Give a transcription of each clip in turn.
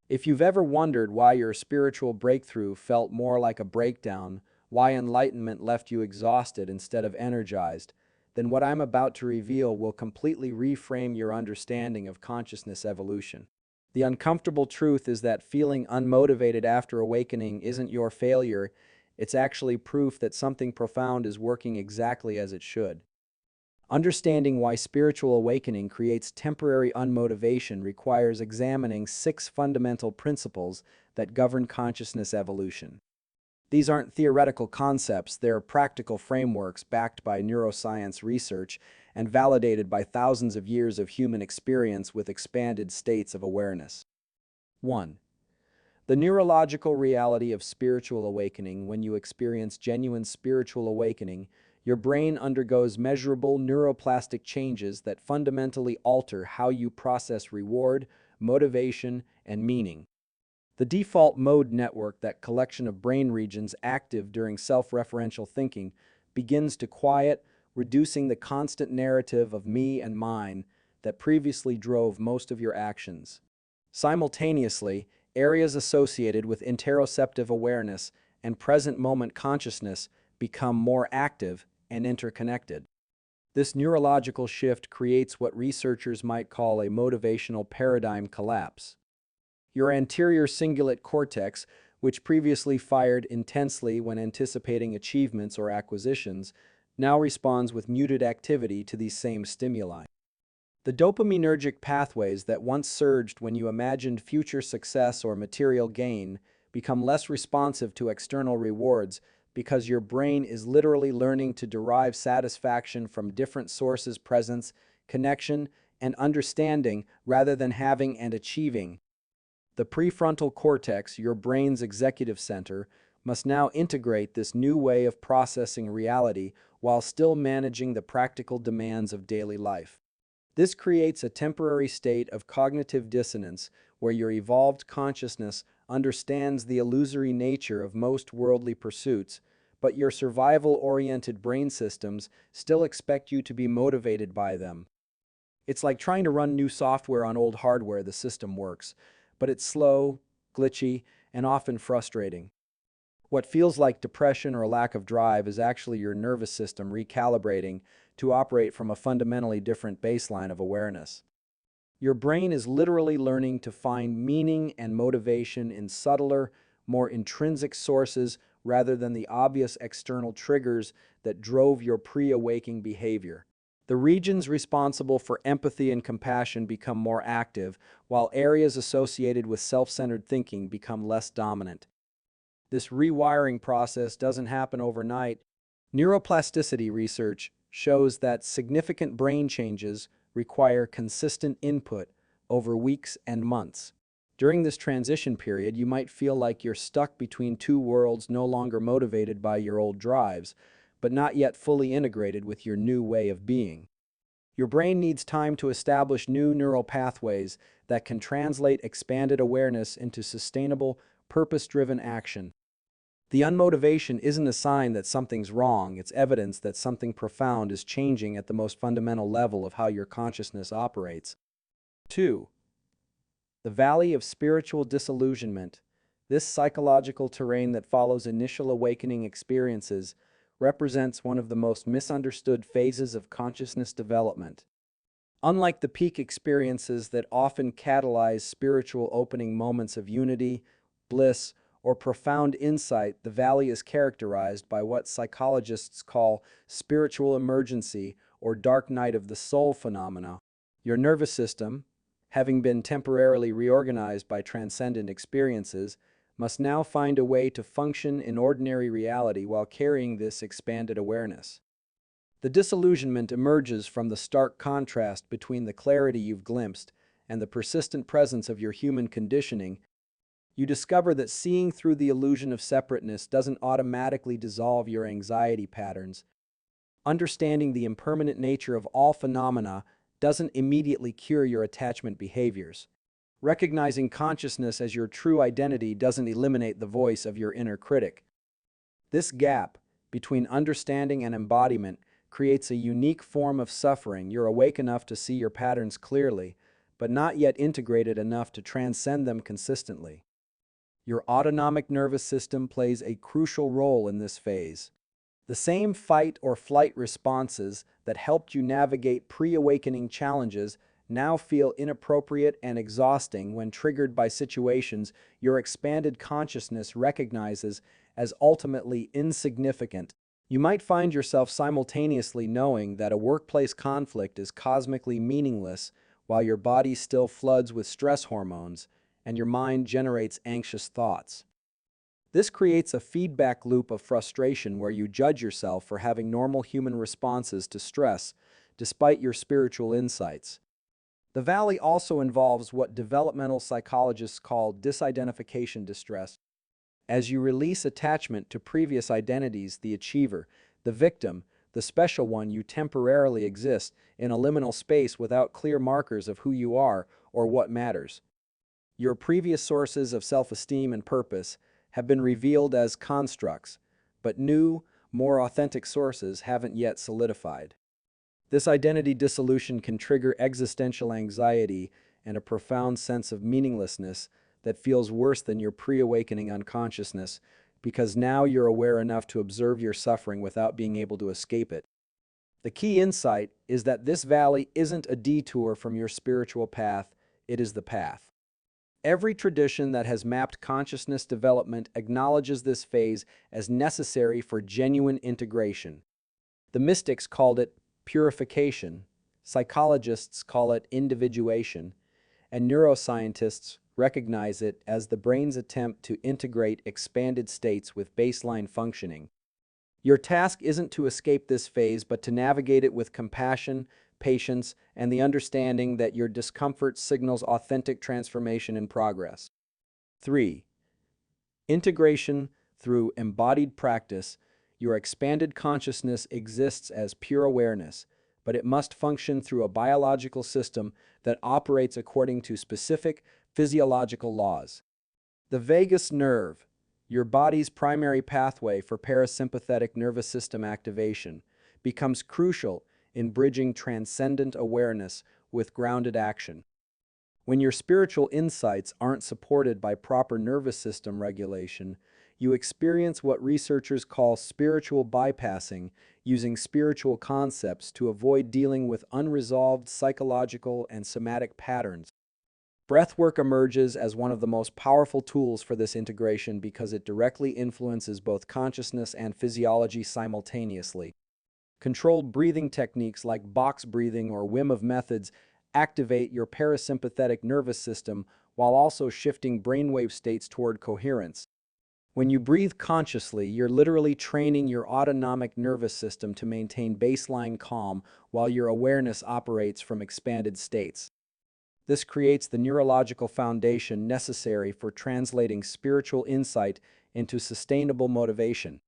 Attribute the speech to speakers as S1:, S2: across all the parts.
S1: If you've ever wondered why your spiritual breakthrough felt more like a breakdown, why enlightenment left you exhausted instead of energized, then what I'm about to reveal will completely reframe your understanding of consciousness evolution. The uncomfortable truth is that feeling unmotivated after awakening isn't your failure, it's actually proof that something profound is working exactly as it should. Understanding why spiritual awakening creates temporary unmotivation requires examining 6 fundamental principles that govern consciousness evolution. These aren't theoretical concepts, they're practical frameworks backed by neuroscience research and validated by thousands of years of human experience with expanded states of awareness. 1. The neurological reality of spiritual awakening. When you experience genuine spiritual awakening, your brain undergoes measurable neuroplastic changes that fundamentally alter how you process reward, motivation, and meaning. The default mode network, that collection of brain regions active during self-referential thinking, begins to quiet, reducing the constant narrative of me and mine that previously drove most of your actions. Simultaneously, areas associated with interoceptive awareness and present moment consciousness become more active and interconnected. This neurological shift creates what researchers might call a motivational paradigm collapse. Your anterior cingulate cortex, which previously fired intensely when anticipating achievements or acquisitions, now responds with muted activity to these same stimuli. The dopaminergic pathways that once surged when you imagined future success or material gain become less responsive to external rewards because your brain is literally learning to derive satisfaction from different sources: presence, connection, and understanding rather than having and achieving. The prefrontal cortex, your brain's executive center, must now integrate this new way of processing reality while still managing the practical demands of daily life. This creates a temporary state of cognitive dissonance where your evolved consciousness understands the illusory nature of most worldly pursuits, but your survival-oriented brain systems still expect you to be motivated by them. It's like trying to run new software on old hardware. The system works, but it's slow, glitchy, and often frustrating. What feels like depression or a lack of drive is actually your nervous system recalibrating to operate from a fundamentally different baseline of awareness. Your brain is literally learning to find meaning and motivation in subtler, more intrinsic sources rather than the obvious external triggers that drove your pre-awakening behavior. The regions responsible for empathy and compassion become more active, while areas associated with self-centered thinking become less dominant. This rewiring process doesn't happen overnight. Neuroplasticity research shows that significant brain changes require consistent input over weeks and months. During this transition period, you might feel like you're stuck between two worlds, no longer motivated by your old drives, but not yet fully integrated with your new way of being. Your brain needs time to establish new neural pathways that can translate expanded awareness into sustainable, purpose-driven action. The unmotivation isn't a sign that something's wrong, it's evidence that something profound is changing at the most fundamental level of how your consciousness operates. 2. The valley of spiritual disillusionment. This psychological terrain that follows initial awakening experiences represents one of the most misunderstood phases of consciousness development. Unlike the peak experiences that often catalyze spiritual opening moments of unity, bliss, or profound insight, the valley is characterized by what psychologists call spiritual emergency or dark night of the soul phenomena. Your nervous system, having been temporarily reorganized by transcendent experiences, must now find a way to function in ordinary reality while carrying this expanded awareness. The disillusionment emerges from the stark contrast between the clarity you've glimpsed and the persistent presence of your human conditioning. You discover that seeing through the illusion of separateness doesn't automatically dissolve your anxiety patterns. Understanding the impermanent nature of all phenomena doesn't immediately cure your attachment behaviors. Recognizing consciousness as your true identity doesn't eliminate the voice of your inner critic. This gap between understanding and embodiment creates a unique form of suffering. You're awake enough to see your patterns clearly, but not yet integrated enough to transcend them consistently. Your autonomic nervous system plays a crucial role in this phase. The same fight or flight responses that helped you navigate pre-awakening challenges now feel inappropriate and exhausting when triggered by situations your expanded consciousness recognizes as ultimately insignificant. You might find yourself simultaneously knowing that a workplace conflict is cosmically meaningless while your body still floods with stress hormones and your mind generates anxious thoughts. This creates a feedback loop of frustration where you judge yourself for having normal human responses to stress, despite your spiritual insights. The valley also involves what developmental psychologists call disidentification distress. As you release attachment to previous identities, the achiever, the victim, the special one, you temporarily exist in a liminal space without clear markers of who you are or what matters. Your previous sources of self-esteem and purpose have been revealed as constructs, but new, more authentic sources haven't yet solidified. This identity dissolution can trigger existential anxiety and a profound sense of meaninglessness that feels worse than your pre-awakening unconsciousness, because now you're aware enough to observe your suffering without being able to escape it. The key insight is that this valley isn't a detour from your spiritual path, it is the path. Every tradition that has mapped consciousness development acknowledges this phase as necessary for genuine integration. The mystics called it purification, psychologists call it individuation, and neuroscientists recognize it as the brain's attempt to integrate expanded states with baseline functioning. Your task isn't to escape this phase, but to navigate it with compassion, patience, and the understanding that your discomfort signals authentic transformation in progress. 3. Integration through embodied practice. Your expanded consciousness exists as pure awareness, but it must function through a biological system that operates according to specific physiological laws. The vagus nerve, your body's primary pathway for parasympathetic nervous system activation, becomes crucial in bridging transcendent awareness with grounded action. When your spiritual insights aren't supported by proper nervous system regulation, you experience what researchers call spiritual bypassing, using spiritual concepts to avoid dealing with unresolved psychological and somatic patterns. Breathwork emerges as one of the most powerful tools for this integration because it directly influences both consciousness and physiology simultaneously. Controlled breathing techniques like box breathing or Wim Hof methods activate your parasympathetic nervous system while also shifting brainwave states toward coherence. When you breathe consciously, you're literally training your autonomic nervous system to maintain baseline calm while your awareness operates from expanded states. This creates the neurological foundation necessary for translating spiritual insight into sustainable motivation.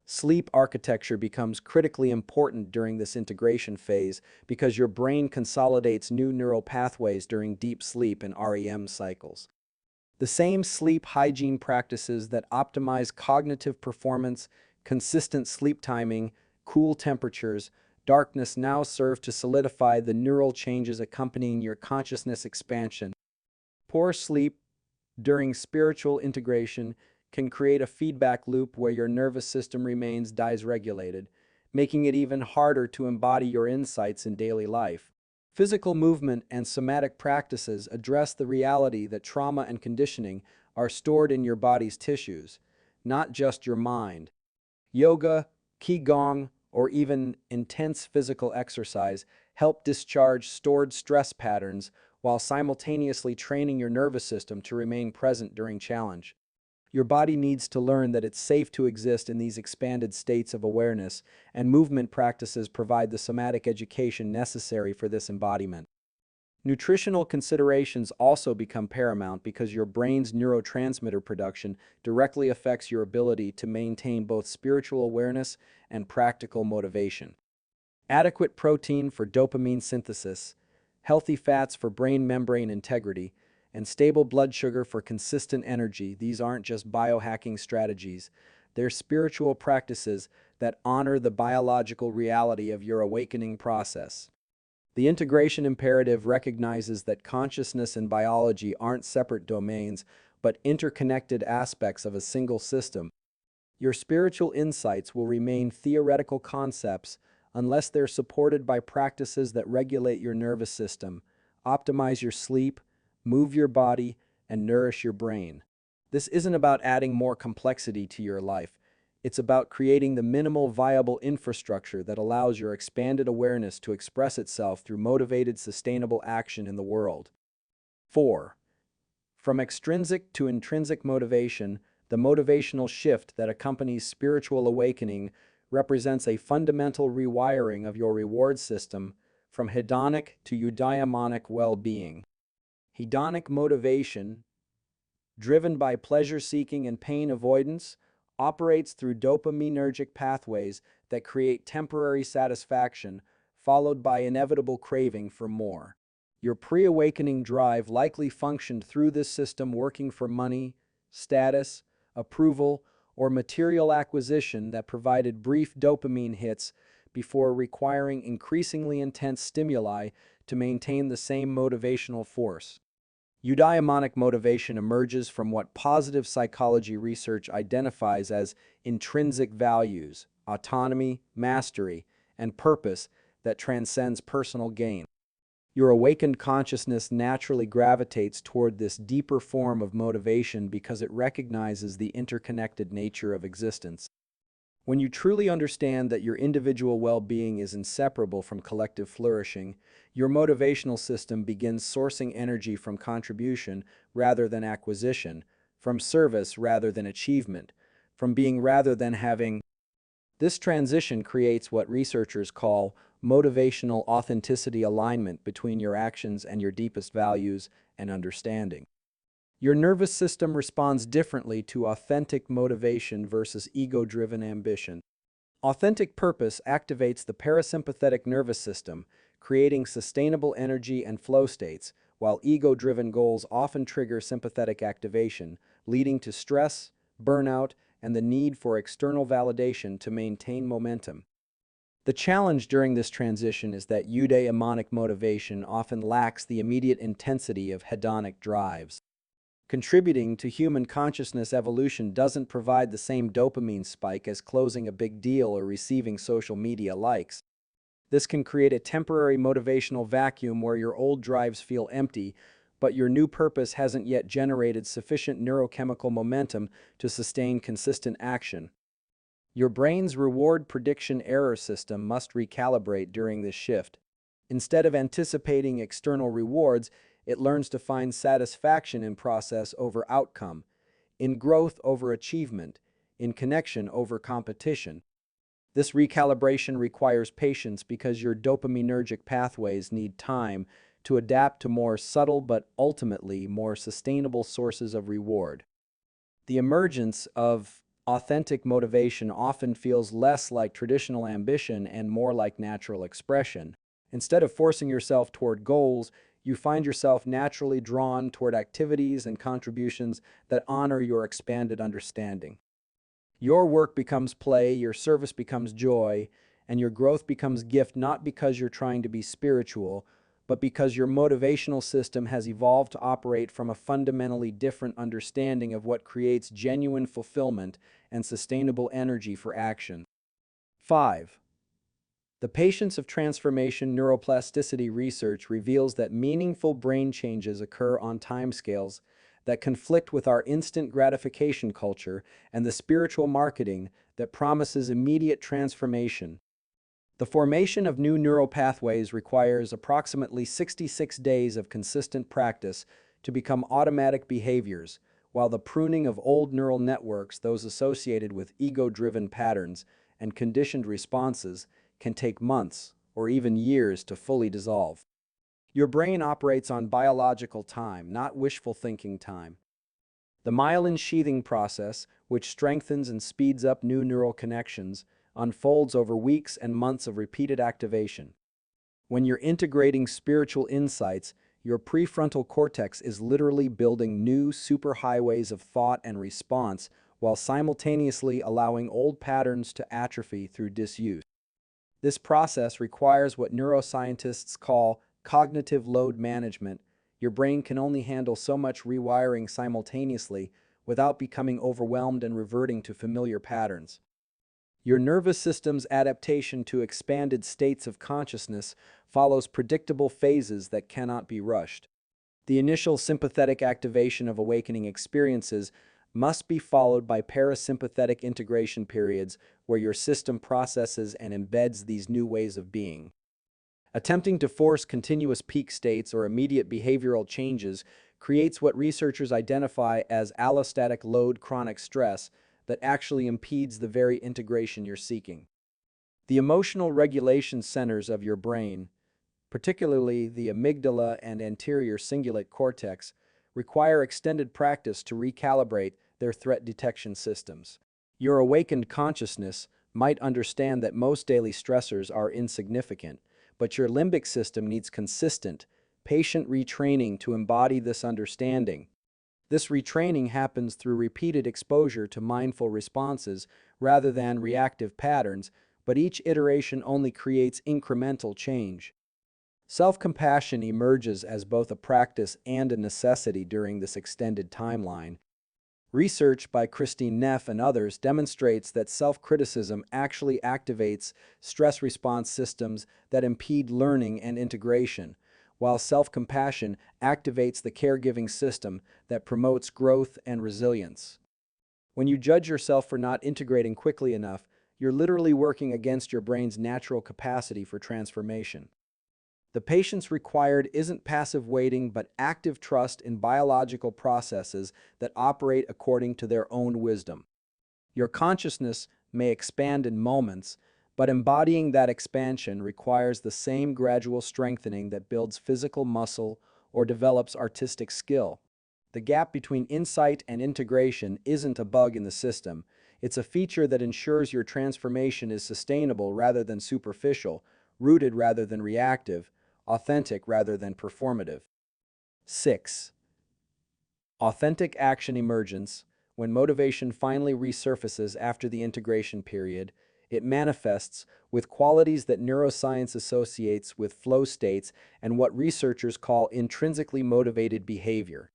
S1: Sleep architecture becomes critically important during this integration phase because your brain consolidates new neural pathways during deep sleep and REM cycles. The same sleep hygiene practices that optimize cognitive performance, consistent sleep timing, cool temperatures, darkness now serve to solidify the neural changes accompanying your consciousness expansion. Poor sleep during spiritual integration can create a feedback loop where your nervous system remains dysregulated, making it even harder to embody your insights in daily life. Physical movement and somatic practices address the reality that trauma and conditioning are stored in your body's tissues, not just your mind. Yoga, qigong, or even intense physical exercise help discharge stored stress patterns while simultaneously training your nervous system to remain present during challenge. Your body needs to learn that it's safe to exist in these expanded states of awareness, and movement practices provide the somatic education necessary for this embodiment. Nutritional considerations also become paramount because your brain's neurotransmitter production directly affects your ability to maintain both spiritual awareness and practical motivation. Adequate protein for dopamine synthesis, healthy fats for brain membrane integrity, and stable blood sugar for consistent energy. These aren't just biohacking strategies, they're spiritual practices that honor the biological reality of your awakening process. The integration imperative recognizes that consciousness and biology aren't separate domains, but interconnected aspects of a single system. Your spiritual insights will remain theoretical concepts unless they're supported by practices that regulate your nervous system, optimize your sleep, move your body, and nourish your brain. This isn't about adding more complexity to your life. It's about creating the minimal viable infrastructure that allows your expanded awareness to express itself through motivated, sustainable action in the world. 4. From extrinsic to intrinsic motivation, the motivational shift that accompanies spiritual awakening represents a fundamental rewiring of your reward system from hedonic to eudaimonic well-being. Hedonic motivation, driven by pleasure-seeking and pain avoidance, operates through dopaminergic pathways that create temporary satisfaction, followed by inevitable craving for more. Your pre-awakening drive likely functioned through this system working for money, status, approval, or material acquisition that provided brief dopamine hits before requiring increasingly intense stimuli to maintain the same motivational force. Eudaimonic motivation emerges from what positive psychology research identifies as intrinsic values, autonomy, mastery, and purpose that transcends personal gain. Your awakened consciousness naturally gravitates toward this deeper form of motivation because it recognizes the interconnected nature of existence. When you truly understand that your individual well-being is inseparable from collective flourishing, your motivational system begins sourcing energy from contribution rather than acquisition, from service rather than achievement, from being rather than having. This transition creates what researchers call motivational authenticity alignment between your actions and your deepest values and understanding. Your nervous system responds differently to authentic motivation versus ego-driven ambition. Authentic purpose activates the parasympathetic nervous system, creating sustainable energy and flow states, while ego-driven goals often trigger sympathetic activation, leading to stress, burnout, and the need for external validation to maintain momentum. The challenge during this transition is that eudaimonic motivation often lacks the immediate intensity of hedonic drives. Contributing to human consciousness evolution doesn't provide the same dopamine spike as closing a big deal or receiving social media likes. This can create a temporary motivational vacuum where your old drives feel empty, but your new purpose hasn't yet generated sufficient neurochemical momentum to sustain consistent action. Your brain's reward prediction error system must recalibrate during this shift. Instead of anticipating external rewards, it learns to find satisfaction in process over outcome, in growth over achievement, in connection over competition. This recalibration requires patience because your dopaminergic pathways need time to adapt to more subtle but ultimately more sustainable sources of reward. The emergence of authentic motivation often feels less like traditional ambition and more like natural expression. Instead of forcing yourself toward goals, you find yourself naturally drawn toward activities and contributions that honor your expanded understanding. Your work becomes play, your service becomes joy, and your growth becomes gift not because you're trying to be spiritual, but because your motivational system has evolved to operate from a fundamentally different understanding of what creates genuine fulfillment and sustainable energy for action. 5. The patience of transformation neuroplasticity research reveals that meaningful brain changes occur on timescales that conflict with our instant gratification culture and the spiritual marketing that promises immediate transformation. The formation of new neural pathways requires approximately 66 days of consistent practice to become automatic behaviors, while the pruning of old neural networks, those associated with ego-driven patterns and conditioned responses, can take months or even years to fully dissolve. Your brain operates on biological time, not wishful thinking time. The myelin sheathing process, which strengthens and speeds up new neural connections, unfolds over weeks and months of repeated activation. When you're integrating spiritual insights, your prefrontal cortex is literally building new superhighways of thought and response while simultaneously allowing old patterns to atrophy through disuse. This process requires what neuroscientists call cognitive load management. Your brain can only handle so much rewiring simultaneously without becoming overwhelmed and reverting to familiar patterns. Your nervous system's adaptation to expanded states of consciousness follows predictable phases that cannot be rushed. The initial sympathetic activation of awakening experiences must be followed by parasympathetic integration periods where your system processes and embeds these new ways of being. Attempting to force continuous peak states or immediate behavioral changes creates what researchers identify as allostatic load chronic stress that actually impedes the very integration you're seeking. The emotional regulation centers of your brain, particularly the amygdala and anterior cingulate cortex, require extended practice to recalibrate their threat detection systems. Your awakened consciousness might understand that most daily stressors are insignificant, but your limbic system needs consistent, patient retraining to embody this understanding. This retraining happens through repeated exposure to mindful responses rather than reactive patterns, but each iteration only creates incremental change. Self-compassion emerges as both a practice and a necessity during this extended timeline. Research by Christine Neff and others demonstrates that self-criticism actually activates stress response systems that impede learning and integration, while self-compassion activates the caregiving system that promotes growth and resilience. When you judge yourself for not integrating quickly enough, you're literally working against your brain's natural capacity for transformation. The patience required isn't passive waiting, but active trust in biological processes that operate according to their own wisdom. Your consciousness may expand in moments, but embodying that expansion requires the same gradual strengthening that builds physical muscle or develops artistic skill. The gap between insight and integration isn't a bug in the system. It's a feature that ensures your transformation is sustainable rather than superficial, rooted rather than reactive, authentic rather than performative. 6. Authentic action emergence. When motivation finally resurfaces after the integration period, it manifests with qualities that neuroscience associates with flow states and what researchers call intrinsically motivated behavior.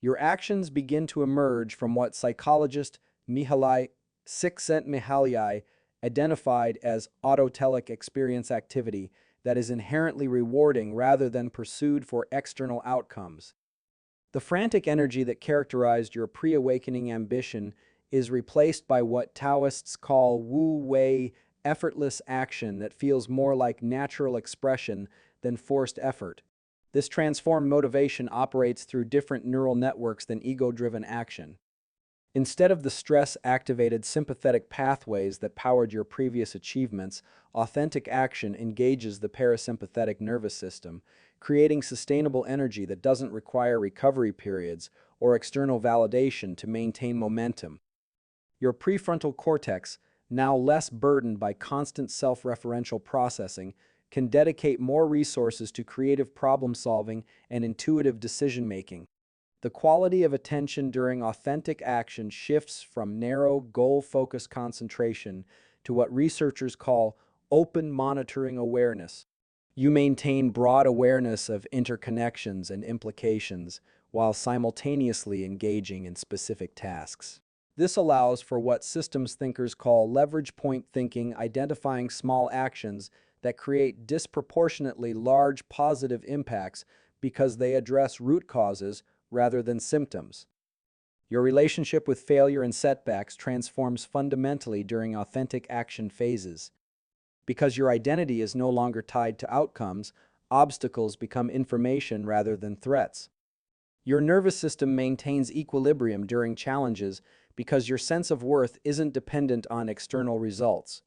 S1: Your actions begin to emerge from what psychologist Mihaly Csikszentmihalyi identified as autotelic experience activity that is inherently rewarding rather than pursued for external outcomes. The frantic energy that characterized your pre-awakening ambition is replaced by what Taoists call wu-wei, effortless action that feels more like natural expression than forced effort. This transformed motivation operates through different neural networks than ego-driven action. Instead of the stress-activated sympathetic pathways that powered your previous achievements, authentic action engages the parasympathetic nervous system, creating sustainable energy that doesn't require recovery periods or external validation to maintain momentum. Your prefrontal cortex, now less burdened by constant self-referential processing, can dedicate more resources to creative problem-solving and intuitive decision-making. The quality of attention during authentic action shifts from narrow, goal-focused concentration to what researchers call open monitoring awareness. You maintain broad awareness of interconnections and implications while simultaneously engaging in specific tasks. This allows for what systems thinkers call leverage point thinking, identifying small actions that create disproportionately large positive impacts because they address root causes rather than symptoms. Your relationship with failure and setbacks transforms fundamentally during authentic action phases. Because your identity is no longer tied to outcomes, obstacles become information rather than threats. Your nervous system maintains equilibrium during challenges because your sense of worth isn't dependent on external results.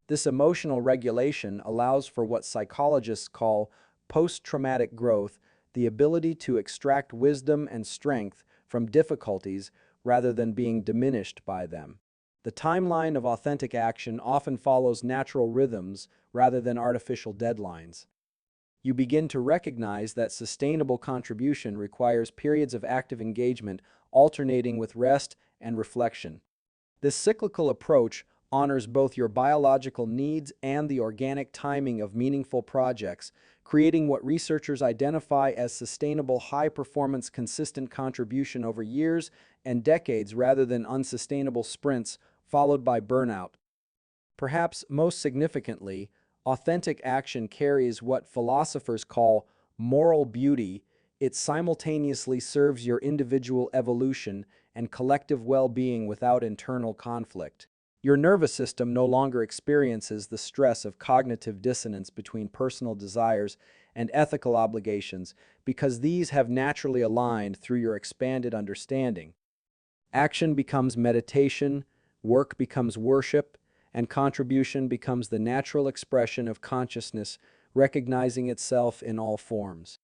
S1: This emotional regulation allows for what psychologists call post-traumatic growth, the ability to extract wisdom and strength from difficulties rather than being diminished by them. The timeline of authentic action often follows natural rhythms rather than artificial deadlines. You begin to recognize that sustainable contribution requires periods of active engagement alternating with rest and reflection. This cyclical approach honors both your biological needs and the organic timing of meaningful projects, creating what researchers identify as sustainable, high-performance, consistent contribution over years and decades rather than unsustainable sprints followed by burnout. Perhaps most significantly, authentic action carries what philosophers call moral beauty. It simultaneously serves your individual evolution and collective well-being without internal conflict. Your nervous system no longer experiences the stress of cognitive dissonance between personal desires and ethical obligations because these have naturally aligned through your expanded understanding. Action becomes meditation, work becomes worship, and contribution becomes the natural expression of consciousness recognizing itself in all forms.